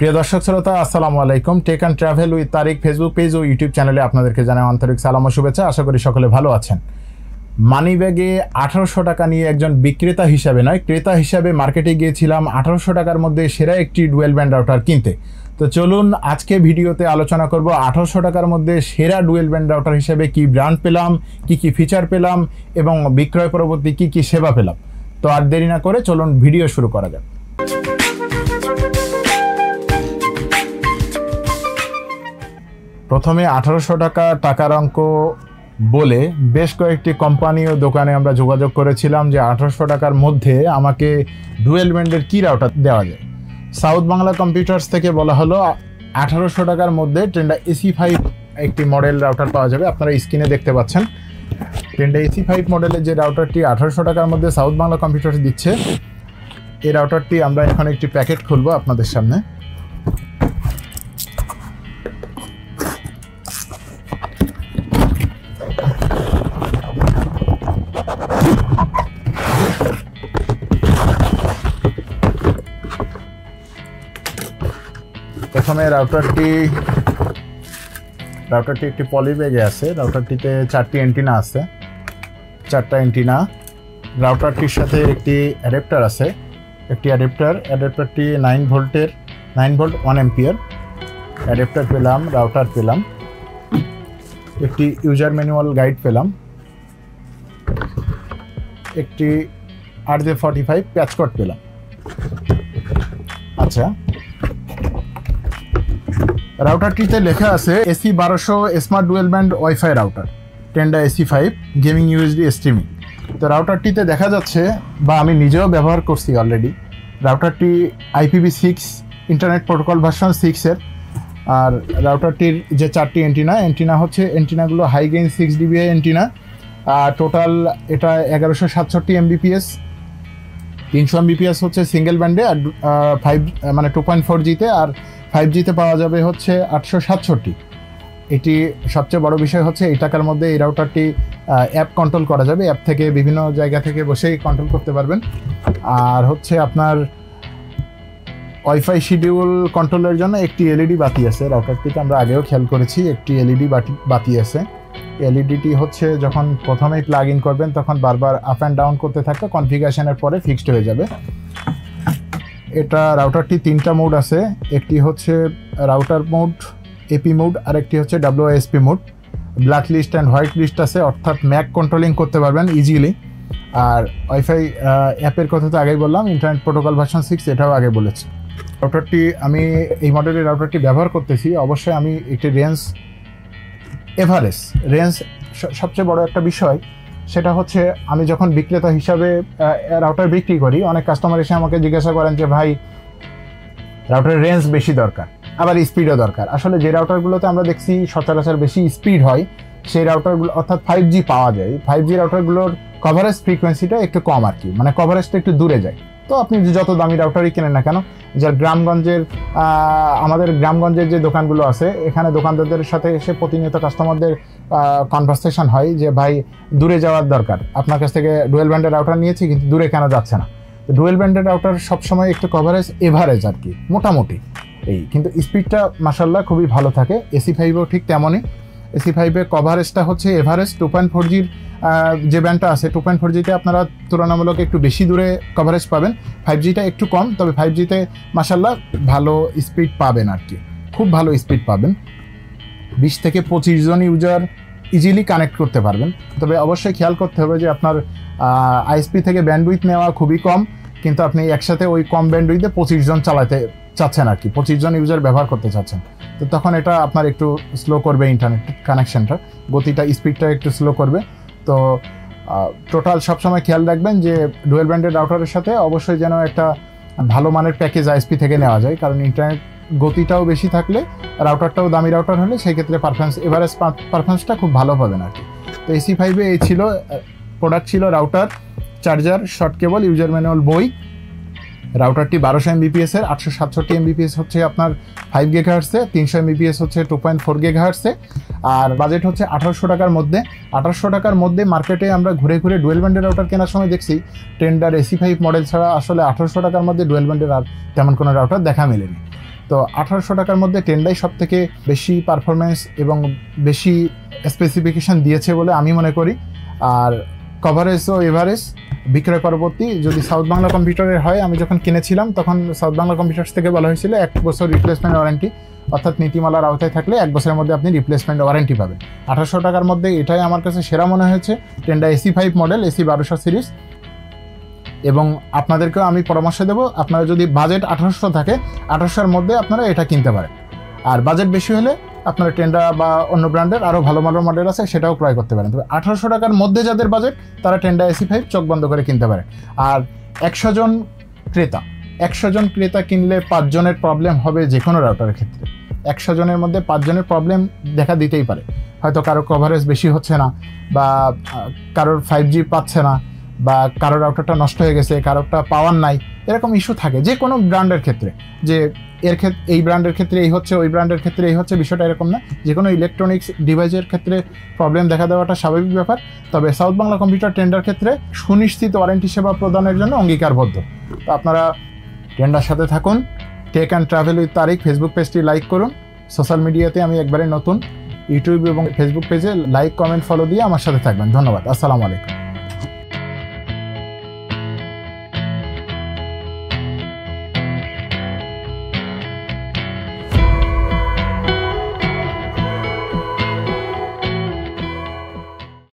প্রিয় দর্শক শ্রোতা, আসসালামু আলাইকুম। Tech and travel with Tariq Facebook page ও ইউটিউব চ্যানেলে আপনাদেরকে জানাই আন্তরিক সালাম ও শুভেচ্ছা। আশা করি সকলে ভালো আছেন। মানি ব্যাগে 1800 টাকা নিয়ে একজন বিক্রেতা হিসাবে নয়, ক্রেতা হিসাবে মার্কেটে গিয়েছিলাম 1800 টাকার মধ্যে সেরা একটি ডুয়েল ব্যান্ড রাউটার কিনতে। তো চলুন আজকে ভিডিওতে আলোচনা করব 1800 টাকার মধ্যে সেরা ডুয়েল ব্যান্ড রাউটার হিসেবে কি ব্র্যান্ড পেলাম, কি ফিচার পেলাম এবং বিক্রয় পরবর্তী কি সেবা পেলাম। তো আর দেরি না করে চলুন ভিডিও শুরু করা যাক। প্রথমে 1800 টাকার অঙ্ক বলে বেশ কয়েকটি কোম্পানি ও দোকানে আমরা যোগাযোগ করেছিলাম যে 1800 টাকার মধ্যে আমাকে ডুয়েল ব্যান্ডের কী রাউটার দেওয়া যায়। সাউথ বাংলা কম্পিউটার্স থেকে বলা হলো 1800 টাকার মধ্যে টেন্ডা AC5 একটি মডেল রাউটার পাওয়া যাবে। আপনারা স্ক্রিনে দেখতে পাচ্ছেন টেন্ডা AC5 মডেলের যে রাউটারটি 1800 টাকার মধ্যে সাউথ বাংলা কম্পিউটার্স দিচ্ছে। এই রাউটারটি আমরা এখন একটি প্যাকেট খুলবো আপনাদের সামনে। প্রথমে রাউটারটি একটি পলি ব্যাগে আছে। রাউটারটিতে 4টি অ্যান্টিনা আছে, 4টা অ্যান্টিনা। রাউটারটির সাথে একটি অ্যাডাপ্টার আছে, একটি অ্যাডাপ্টারটি 9 ভোল্ট 1 অ্যাম্পিয়ার অ্যাডাপ্টার পেলাম। রাউটার পেলাম, একটি ইউজার ম্যানুয়াল গাইড পেলাম, একটি RJ45 প্যাচ কোড পেলাম। আচ্ছা, রাউটারটিতে লেখা আছে AC1200 smart dual band WiFi router Tenda AC5 gaming USB streaming. তো রাউটারটিতে দেখা যাচ্ছে, বা আমি নিজেও ব্যবহার করছি অলরেডি, রাউটারটি IPv6 ইন্টারনেট প্রোটোকল ভার্সন 6-এর। আর রাউটারটির যে 4টি অ্যান্টিনা হচ্ছে, অ্যান্টিনাগুলো হাই গেইন 6 dBi অ্যান্টিনা। আর টোটাল এটা 1167 Mbps, 300 Mbps হচ্ছে সিঙ্গেল ব্যান্ডে, আর 2.4Gতে, আর 5Gতে পাওয়া যাবে হচ্ছে 867। এটি সবচেয়ে বড় বিষয় হচ্ছে এই টাকার মধ্যে এই রাউটারটি অ্যাপ কন্ট্রোল করা যাবে। অ্যাপ থেকে বিভিন্ন জায়গা থেকে বসেই কন্ট্রোল করতে পারবেন। আর হচ্ছে আপনার ওয়াইফাই শিডিউল কন্ট্রোলের জন্য একটি LED বাতি আছে। রাউটারটিতে আমরা আগেও খেয়াল করেছি একটি LED বাতি আছে। এলইডিটি হচ্ছে যখন প্রথমেই প্লাগ ইন করবেন তখন বারবার আপ অ্যান্ড ডাউন করতে থাকবে, কনফিগারেশনের পরে ফিক্সড হয়ে যাবে। এটা রাউটারটি 3টা মোড আছে, একটি হচ্ছে রাউটার মোড, AP মোড, আর একটি হচ্ছে WASP mode. Black list and white list আছে, অর্থাৎ ম্যাক কন্ট্রোলিং করতে পারবেন ইজিলি। আর ওয়াইফাই অ্যাপের কথা তো আগেই বললাম, ইন্টারনেট প্রোটোকল ভার্সন 6 এটাও আগে বলেছি। রাউটারটি আমি এই মডেলের রাউটারটি ব্যবহার করতেছি। অবশ্যই আমি একটি রেঞ্জ সবচেয়ে বড় একটা বিষয় সেটা হচ্ছে, আমি যখন বিক্রেতা হিসাবে রাউটার বিক্রি করি, অনেক কাস্টমার এসে আমাকে জিজ্ঞাসা করেন যে ভাই রাউটারের রেঞ্জ বেশি দরকার, আবার স্পিডও দরকার। আসলে যে রাউটারগুলোতে আমরা দেখছি সচরাচর বেশি স্পিড হয় সেই রাউটারগুলো, অর্থাৎ 5G পাওয়া যায়, 5G রাউটারগুলোর কভারেজ ফ্রিকোয়েন্সিটা একটু কম আর কি, মানে কভারেজটা একটু দূরে যায়। তো আপনি যত দামি রাউটারই কেনেন না কেন, যার আমাদের গ্রামগঞ্জের যে দোকানগুলো আছে, এখানে দোকানদারদের সাথে এসে প্রতিনিয়ত কাস্টমারদের কনভারসেশন হয় যে ভাই দূরে যাওয়ার দরকার, আপনার কাছ থেকে ডুয়েল ব্যান্ডের রাউটার নিয়েছি কিন্তু দূরে কেন যাচ্ছে না। তো ডুয়েল ব্যান্ডের রাউটার সবসময় একটু কভারেজ এভারেজ আর কি, মোটামুটি এই, কিন্তু স্পিডটা মাশাআল্লাহ খুবই ভালো থাকে। AC5ও ঠিক তেমনই। AC5-এর কভারেজটা হচ্ছে এভারেজ। 2.4Gর যে ব্যান্ডটা আছে, 2.4Gতে আপনারা তুলনামূলক একটু বেশি দূরে কভারেজ পাবেন। 5Gটা একটু কম, তবে 5Gতে মাশাআল্লাহ ভালো স্পিড পাবেন আর কি, খুব ভালো স্পিড পাবেন। 20 থেকে 25 জন ইউজার ইজিলি কানেক্ট করতে পারবেন। তবে অবশ্যই খেয়াল করতে হবে যে আপনার ISP থেকে ব্যান্ডউইথ নেওয়া খুবই কম, কিন্তু আপনি একসাথে ওই কম ব্যান্ডউইথে 25 জন চালাতে চাচ্ছেন আর কি, 25 জন ইউজার ব্যবহার করতে চাচ্ছেন। তো তখন এটা আপনার একটু স্লো করবে ইন্টারনেট কানেকশনটা, গতিটা স্পিডটা একটু স্লো করবে। তো টোটাল সবসময় খেয়াল রাখবেন যে ডুয়েল ব্যান্ডের রাউটারের সাথে অবশ্যই যেন একটা ভালো মানের প্যাকেজ ISP থেকে নেওয়া যায়, কারণ ইন্টারনেট গতিটাও বেশি থাকলে, রাউটারটাও দামি রাউটার হলে সেই ক্ষেত্রে এভারেজ পারফরমেন্সটা খুব ভালো পাবেন আর কি। তো AC5-এ এই ছিল প্রোডাক্ট, ছিল রাউটার, চার্জার, শর্ট কেবল, ইউজার ম্যানুয়াল, বই। রাউটারটি 1200 Mbps এর, 867 Mbps হচ্ছে আপনার 5 GHz, 300 Mbps হচ্ছে 2.4 GHz। আর বাজেট হচ্ছে 1800 টাকার মধ্যে। 1800 টাকার মধ্যে মার্কেটে আমরা ঘুরে ঘুরে ডুয়েল ব্যান্ডের রাউটার কেনার সময় দেখছি টেন্ডার AC5 মডেল ছাড়া আসলে 1800 টাকার মধ্যে ডুয়েল ব্যান্ডের আর তেমন কোনো রাউটার দেখা মেলেনি। তো 1800 টাকার মধ্যে টেন্ডাই সব থেকে বেশি পারফরমেন্স এবং বেশি স্পেসিফিকেশন দিয়েছে বলে আমি মনে করি। আর কভারেজ ও এভারেজ বিক্রয় পরবর্তী যদি সাউথ বাংলা কম্পিউটারের হয়, আমি যখন কিনেছিলাম তখন সাউথ বাংলা কম্পিউটার্স থেকে বলা হয়েছিল 1 বছর রিপ্লেসমেন্ট ওয়ারেন্টি, অর্থাৎ নীতিমালার আওতায় থাকলে 1 বছরের মধ্যে আপনি রিপ্লেসমেন্ট ওয়ারেন্টি পাবেন। 1800 টাকার মধ্যে এটাই আমার কাছে সেরা মনে হয়েছে, Tenda AC5 model AC 1200 series. এবং আপনাদেরকেও আমি পরামর্শ দেবো, আপনারা যদি বাজেট 1800 থাকে, 1800-এর মধ্যে আপনারা এটা কিনতে পারেন। আর বাজেট বেশি হলে আপনারা টেন্ডা বা অন্য ব্র্যান্ডের আরও ভালো ভালো মডেল আছে, সেটাও ক্রয় করতে পারেন। তবে 1800 টাকার মধ্যে যাদের বাজেট, তারা টেন্ডা AC5 চোখ বন্ধ করে কিনতে পারেন। আর 100 জন ক্রেতা কিনলে 5 জনের প্রবলেম হবে যে কোনো রাউটারের ক্ষেত্রে। 100 জনের মধ্যে 5 জনের প্রবলেম দেখা দিতেই পারে। হয়তো কারো কভারেজ বেশি হচ্ছে না, বা কারোর 5G পাচ্ছে না, বা কারো রাউটারটা নষ্ট হয়ে গেছে, কারোরটা পাওয়ার নাই, এরকম ইস্যু থাকে যে কোনো ব্র্যান্ডের ক্ষেত্রে। যে এই ব্র্যান্ডের ক্ষেত্রে এই হচ্ছে, ওই ব্র্যান্ডের ক্ষেত্রে এই হচ্ছে, বিষয়টা এরকম না। যে কোনো ইলেকট্রনিক্স ডিভাইসের ক্ষেত্রে প্রবলেম দেখা দেওয়াটা স্বাভাবিক ব্যাপার। তবে সাউথ বাংলা কম্পিউটার টেন্ডার ক্ষেত্রে সুনিশ্চিত ওয়ারেন্টি সেবা প্রদানের জন্য অঙ্গীকারবদ্ধ। তো আপনারা টেন্ডার সাথে থাকুন। Tech and travel with Tariq Facebook পেজটি লাইক করুন। সোশ্যাল মিডিয়াতে আমি একবারে নতুন, ইউটিউব এবং ফেসবুক পেজে লাইক, কমেন্ট, ফলো দিয়ে আমার সাথে থাকবেন। ধন্যবাদ। আসসালামু আলাইকুম।